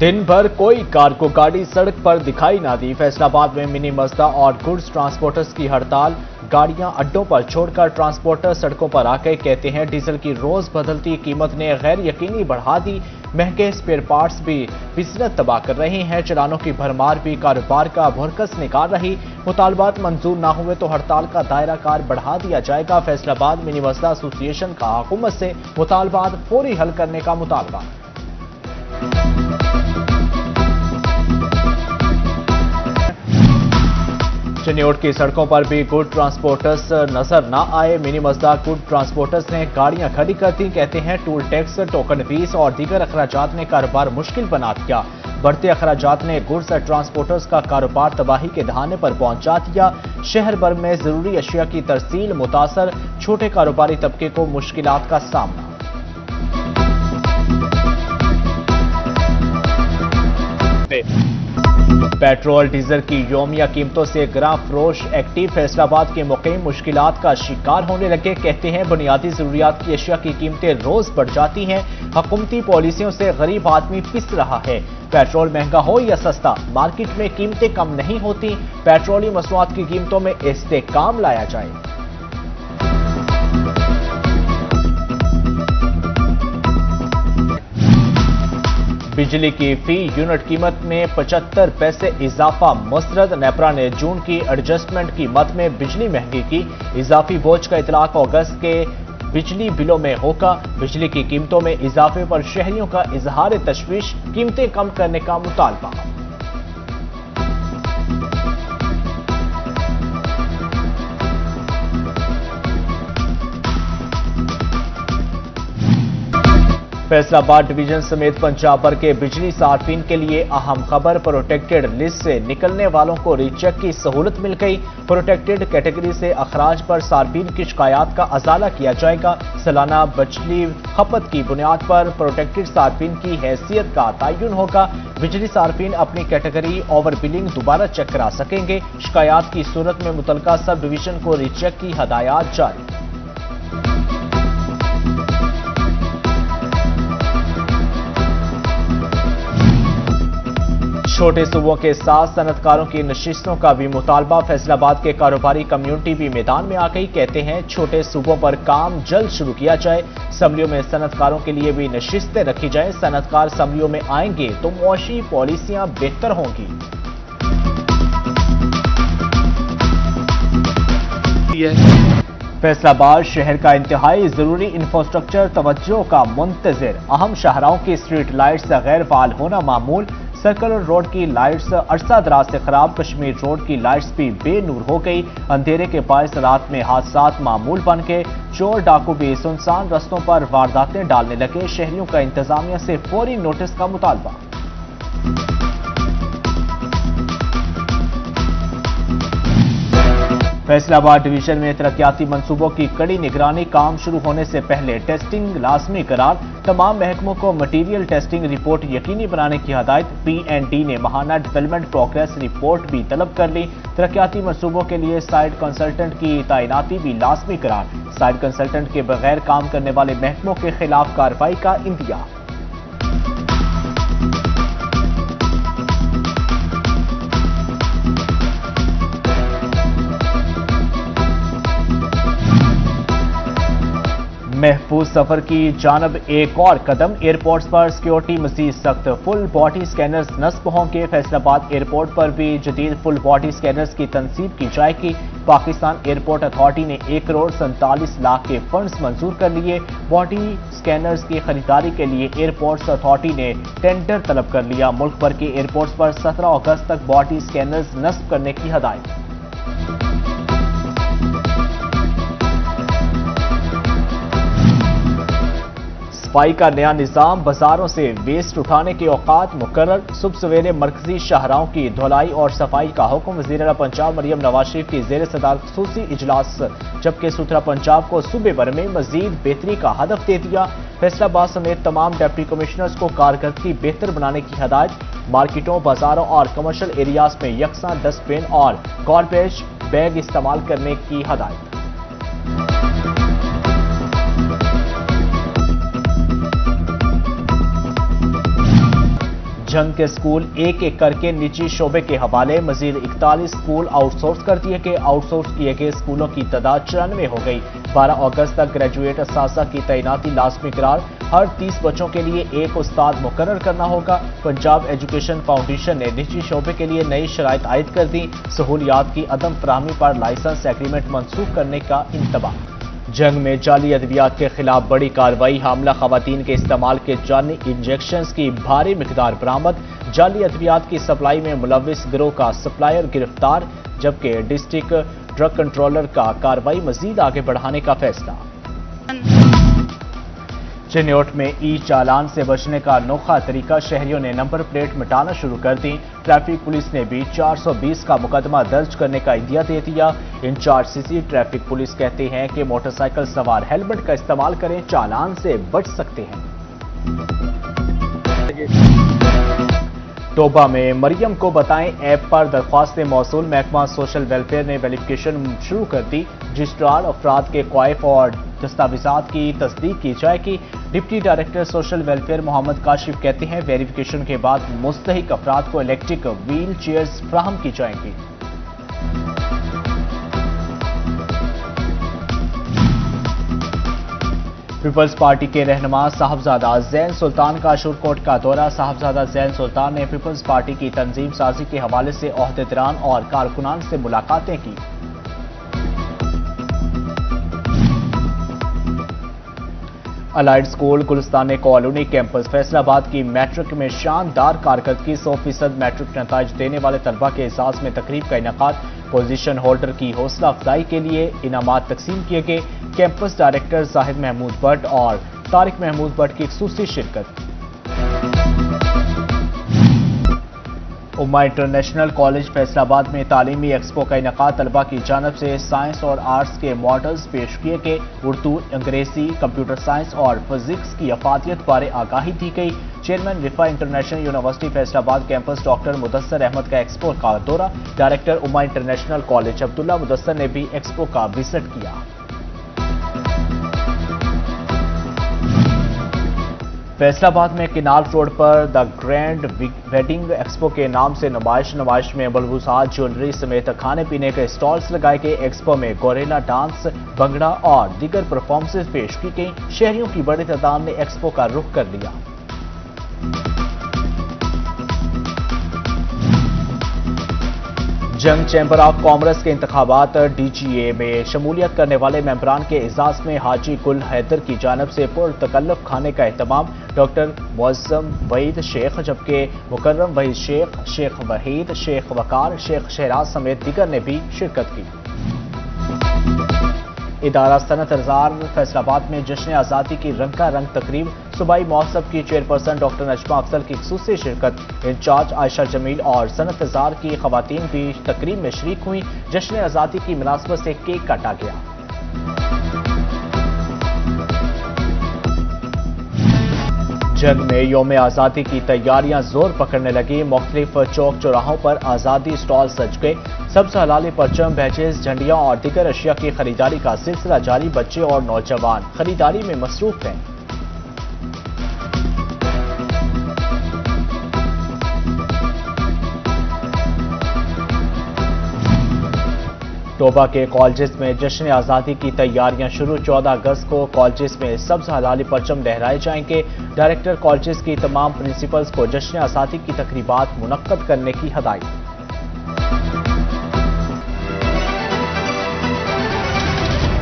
दिन भर कोई कार को गाड़ी सड़क पर दिखाई ना दी। फैसलाबाद में मिनी मजदा और गुड्स ट्रांसपोर्टर्स की हड़ताल। गाड़ियां अड्डों पर छोड़कर ट्रांसपोर्टर सड़कों पर आके कहते हैं डीजल की रोज बदलती कीमत ने गैर यकीनी बढ़ा दी। महंगे स्पेयर पार्ट्स भी बिजनेस तबाह कर रहे हैं। चलानों की भरमार भी कारोबार का भुरकस निकाल रही। मुतालबात मंजूर ना हुए तो हड़ताल का दायरा कार बढ़ा दिया जाएगा। फैसलाबाद मिनी मजदा एसोसिएशन का हुकूमत से मुतालबात फौरी हल करने का मुतालबा। चिन्योट की सड़कों पर भी गुड ट्रांसपोर्टर्स नजर न आए। मिनी मजदा गुड ट्रांसपोर्टर्स ने गाड़ियां खड़ी कर दी। कहते हैं टूल टैक्स, टोकन फीस और दीगर अखराजात ने कारोबार मुश्किल बना दिया। बढ़ते अखराजात ने गुड्स ट्रांसपोर्टर्स का कारोबार तबाही के दहाने पर पहुंचा दिया। शहर भर में जरूरी अशिया की तरसील मुतासर। छोटे कारोबारी तबके को मुश्किलात का सामना। पेट्रोल डीजल की योमिया कीमतों से ग्रां फरोश एक्टिव। फैसलाबाद के मुकीम मुश्किलात का शिकार होने लगे। कहते हैं बुनियादी जरूरियात की अशिया की कीमतें रोज बढ़ जाती हैं। हुकूमती पॉलिसियों से गरीब आदमी पिस रहा है। पेट्रोल महंगा हो या सस्ता, मार्केट में कीमतें कम नहीं होती। पेट्रोलियम मसनूआत की कीमतों में इस्तेहकाम लाया जाए। बिजली की फी यूनिट कीमत में 75 पैसे इजाफा मुस्तरद। नेपरा ने जून की एडजस्टमेंट कीमत में बिजली महंगी की। इजाफी बोझ का इतलाक अगस्त के बिजली बिलों में होगा। बिजली की कीमतों में इजाफे पर शहरियों का इजहार तशवीश। कीमतें कम करने का मुतालबा। फैसलाबाद डिवीजन समेत पंजाब भर के बिजली सार्फिन के लिए अहम खबर। प्रोटेक्टेड लिस्ट से निकलने वालों को रीचेक की सहूलत मिल गई। प्रोटेक्टेड कैटेगरी से अखराज पर सार्फिन की शिकायत का अजाला किया जाएगा। सालाना बिजली खपत की बुनियाद पर प्रोटेक्टेड सार्फिन की हैसियत का तयन होगा। बिजली सार्फिन अपनी कैटेगरी ओवर बिलिंग दोबारा चेक करा सकेंगे। शिकायत की सूरत में मुतलका सब डिवीजन को रीचेक की हदायत जारी। छोटे सूबों के साथ सनतकारों की नशिस्तों का भी मुतालबा। फैसलाबाद के कारोबारी कम्युनिटी भी मैदान में आ गई। कहते हैं छोटे सूबों पर काम जल्द शुरू किया जाए। असम्बलियों में सनतकारों के लिए भी नशिस्तें रखी जाए। सनतकार असम्बलियों में आएंगे तो मुआशी पॉलिसियां बेहतर होंगी। फैसलाबाद शहर का इंतहाई जरूरी इंफ्रास्ट्रक्चर तवज्जो का मुंतजिर। अहम शाहराहों की स्ट्रीट लाइट्स गैर फाल होना मामूल। सर्कुलर रोड की लाइट्स अरसा दराज से खराब। कश्मीर रोड की लाइट्स भी बेनूर हो गई। अंधेरे के बायस रात में हादसात मामूल बन गए। चोर डाकू भी सुनसान रस्तों पर वारदातें डालने लगे। शहरियों का इंतजामिया से फौरी नोटिस का मुतालबा। फैसलाबाद डिवीजन में तरक्याती मंसूबों की कड़ी निगरानी। काम शुरू होने से पहले टेस्टिंग लाजमी करार। तमाम महकमों को मटीरियल टेस्टिंग रिपोर्ट यकीनी बनाने की हदायत। PND ने माहाना डेवलपमेंट प्रोग्रेस रिपोर्ट भी तलब कर ली। तरक्याती मंसूबों के लिए साइट कंसल्टेंट की तैनाती भी लाजमी करार। साइट कंसल्टेंट के बगैर काम करने वाले महकमों के खिलाफ कार्रवाई का इंदिया। महफूज सफर की जानब एक और कदम। एयरपोर्ट्स पर सिक्योरिटी मजीद सख्त। फुल बॉडी स्कैनर्स नस्ब होंगे। फैसलाबाद एयरपोर्ट पर भी जदीद फुल बॉडी स्कैनर्स की तनसीब की जाएगी। पाकिस्तान एयरपोर्ट अथॉरिटी ने 1 करोड़ 47 लाख के फंड्स मंजूर कर लिए। बॉडी स्कैनर्स की खरीदारी के लिए एयरपोर्ट्स अथॉरिटी ने टेंडर तलब कर लिया। मुल्क भर के एयरपोर्ट्स पर 17 अगस्त तक बॉडी स्कैनर्स नस्ब करने की हदायत। सफाई का नया निजाम। बाजारों से वेस्ट उठाने के औकात मुकर्रर। सुबह सवेरे मरकजी शाहराहों की धुलाई और सफाई का हुक्म। वज़ीर-ए-आला पंजाब मरियम नवाज शरीफ की ज़ेर सदारत ख़ुसूसी इजलास। जबकि सुथरा पंजाब को सूबे भर में मजीद बेहतरी का हदफ दे दिया। फैसलाबाद समेत तमाम डिप्टी कमिश्नर्स को कारकर्दगी बेहतर बनाने की हदायत। मार्केटों, बाजारों और कमर्शियल एरियाज में यकसा डस्टबिन और गार्बेज बैग इस्तेमाल करने की हदायत। जंग के स्कूल एक एक करके निजी शोबे के हवाले। मजीद 41 स्कूल आउटसोर्स कर दिए गए। आउटसोर्स किए गए स्कूलों की तादाद 94 हो गई। 12 अगस्त तक ग्रेजुएट असासा की तैनाती लाजमी करार। हर 30 बच्चों के लिए एक उस्ताद मुकर्रर करना होगा। पंजाब एजुकेशन फाउंडेशन ने निजी शोबे के लिए नई शराइत आयद कर दी। सहूलियात की अदम फराहमी पर लाइसेंस एग्रीमेंट मनसूख करने का इंतबाह। जंग में जाली अद्वियात के खिलाफ बड़ी कार्रवाई। हामला खवातीन के इस्तेमाल के जाली इंजेक्शंस की भारी मिकदार बरामद। जाली अद्वियात की सप्लाई में मुलविस गिरोह का सप्लायर गिरफ्तार, जबकि डिस्ट्रिक्ट ड्रग कंट्रोलर का कार्रवाई मजीद आगे बढ़ाने का फैसला। चिन्योट में ई चालान से बचने का अनोखा तरीका। शहरियों ने नंबर प्लेट मिटाना शुरू कर दी। ट्रैफिक पुलिस ने भी 420 का मुकदमा दर्ज करने का इंदिया दे दिया। इंचार्ज सीसी ट्रैफिक पुलिस कहते हैं कि मोटरसाइकिल सवार हेलमेट का इस्तेमाल करें, चालान से बच सकते हैं। टोबा में मरियम को बताएं ऐप पर दरख्वास्तें मौसूल। महकमा सोशल वेलफेयर ने वेरिफिकेशन शुरू कर दी। रजिस्ट्रार अफराद के क्वाइफ और दस्तावेजात की तस्दीक की जाएगी। Deputy director social welfare Mohammad Kashif कहते हैं वेरिफिकेशन के बाद मुस्तहिक अफराद को इलेक्ट्रिक व्हील चेयर्स फराहम की जाएंगी। पीपल्स पार्टी के रहनुमा साहबजादा जैन सुल्तान का शूरकोट का दौरा। साहबजादा जैन सुल्तान ने पीपल्स पार्टी की तंजीम साजी के हवाले से ओहदेदारान और कारकुनान से मुलाकातें की। Allied school Gulistan colony campus Faisalabad की मैट्रिक में शानदार कारकर्दगी। 100% मैट्रिक नताइज देने वाले तलबा के एजाज में तकरीब का इनेकाद। पोजीशन होल्डर की हौसला अफजाई के लिए इनामात तकसीम किए गए। कैंपस डायरेक्टर जाहिद महमूद भट्ट और तारिक महमूद भट्ट की खुसूसी शिरकत। उम्मा इंटरनेशनल कॉलेज फैसलाबाद में तालीमी एक्सपो का इनेकाद। तलबा की जानब से साइंस और आर्ट्स के मॉडल्स पेश किए गए। उर्दू, अंग्रेजी, कंप्यूटर साइंस और फिजिक्स की अफादियत बारे आगाही दी गई। Chairman Rifah international university Faisalabad campus doctor Mudassar Ahmad का एक्सपो का दौरा। Director Umma international college Abdullah Mudassar ने भी एक्सपो का विजिट किया। फैसलाबाद में किनाल रोड पर द ग्रैंड वेडिंग एक्सपो के नाम से नुमाइश में मलबूसात, ज्वेलरी समेत खाने पीने के स्टॉल्स लगाए गए। एक्सपो में गोरेला डांस, भंगड़ा और दीगर परफॉर्मेंसेस पेश की गई। शहरियों की बड़ी तादाद ने एक्सपो का रुख कर लिया। जंग चैम्बर ऑफ कॉमर्स के इंतखाबात। डीजीए में शमूलियत करने वाले मेंबरान के एजाज में हाजी गुल हैदर की जानब से पुरतकल्लुफ खाने का एहतमाम। डॉक्टर मुअज्जम वहीद शेख, जबकि मुकर्रम वहीद शेख, शेख वहीद, शेख वकार, शेख शहराज समेत दीगर ने भी शिरकत की। इदारा सनत हजार फैसलाबाद में जश्न आज़ादी की रंगारंग तकरीब। सूबाई मौसम की चेयरपर्सन डॉक्टर नजमा अफजल की खुसूसी शिरकत। इंचार्ज आयशा जमील और सनत हजार की खवातीन भी तकरीब में शरीक हुई। जश्न आज़ादी की मुनासबत से केक काटा गया। जंग में यौम आज़ादी की तैयारियां जोर पकड़ने लगी। मुख्तलिफ चौक चौराहों पर आज़ादी स्टॉल सज गए। सब्ज हलाली परचम, बैचेस, झंडियां और दीगर अशिया की खरीदारी का सिलसिला जारी। बच्चे और नौजवान खरीदारी में मसरूफ हैं। टोबा के कॉलेजेस में जश्न आज़ादी की तैयारियां शुरू। 14 अगस्त को कॉलेजेस में सब्ज हलाली परचम लहराए जाएंगे। डायरेक्टर कॉलेजेस की तमाम प्रिंसिपल्स को जश्न आज़ादी की तकरीबात मुनक्कद करने की हदायत।